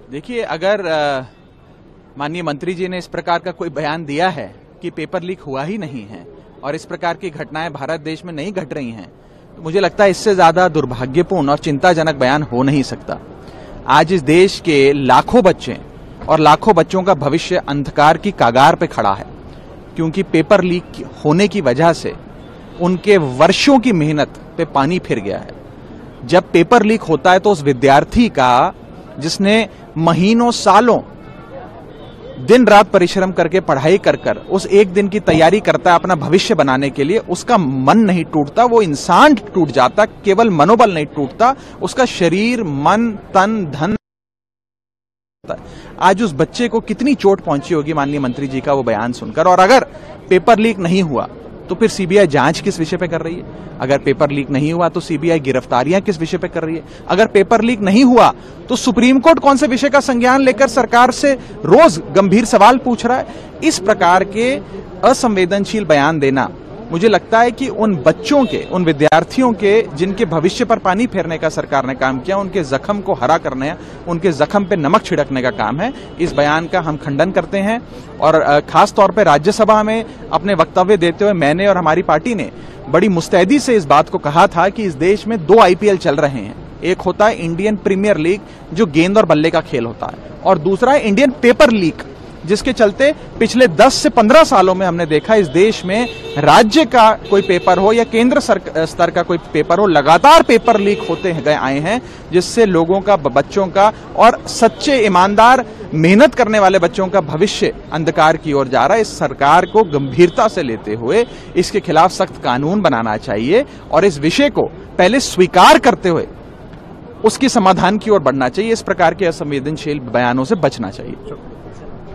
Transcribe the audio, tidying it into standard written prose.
देखिए, अगर माननीय मंत्री जी ने इस प्रकार का कोई बयान दिया है कि पेपर लीक हुआ ही नहीं है और इस प्रकार की घटनाएं भारत देश में नहीं घट रही हैं, तो मुझे लगता है इससे ज्यादा दुर्भाग्यपूर्ण और चिंताजनक बयान हो नहीं सकता। आज इस देश के लाखों बच्चे और लाखों बच्चों का भविष्य अंधकार की कगार पे खड़ा है, क्योंकि पेपर लीक होने की वजह से उनके वर्षों की मेहनत पे पानी फिर गया है। जब पेपर लीक होता है तो उस विद्यार्थी का, जिसने महीनों सालों दिन रात परिश्रम करके पढ़ाई कर कर उस एक दिन की तैयारी करता है अपना भविष्य बनाने के लिए, उसका मन नहीं टूटता, वो इंसान टूट जाता। केवल मनोबल नहीं टूटता, उसका शरीर, मन, तन, धन। आज उस बच्चे को कितनी चोट पहुंची होगी माननीय मंत्री जी का वो बयान सुनकर। और अगर पेपर लीक नहीं हुआ तो फिर सीबीआई जांच किस विषय पे कर रही है? अगर पेपर लीक नहीं हुआ तो सीबीआई गिरफ्तारियां किस विषय पे कर रही है? अगर पेपर लीक नहीं हुआ तो सुप्रीम कोर्ट कौन से विषय का संज्ञान लेकर सरकार से रोज गंभीर सवाल पूछ रहा है? इस प्रकार के असंवेदनशील बयान देना, मुझे लगता है कि उन बच्चों के, उन विद्यार्थियों के जिनके भविष्य पर पानी फेरने का सरकार ने काम किया, उनके जख्म को हरा करने, उनके जख्म पे नमक छिड़कने का काम है। इस बयान का हम खंडन करते हैं और खास तौर पे राज्यसभा में अपने वक्तव्य देते हुए मैंने और हमारी पार्टी ने बड़ी मुस्तैदी से इस बात को कहा था कि इस देश में 2 IPL चल रहे हैं। एक होता है इंडियन प्रीमियर लीग, जो गेंद और बल्ले का खेल होता है, और दूसरा है इंडियन पेपर लीग, जिसके चलते पिछले 10 से 15 सालों में हमने देखा इस देश में राज्य का कोई पेपर हो या केंद्र स्तर का कोई पेपर हो, लगातार पेपर लीक होते गए आए हैं, जिससे लोगों का, बच्चों का और सच्चे ईमानदार मेहनत करने वाले बच्चों का भविष्य अंधकार की ओर जा रहा है। इस सरकार को गंभीरता से लेते हुए इसके खिलाफ सख्त कानून बनाना चाहिए और इस विषय को पहले स्वीकार करते हुए उसकी समाधान की ओर बढ़ना चाहिए। इस प्रकार के असंवेदनशील बयानों से बचना चाहिए।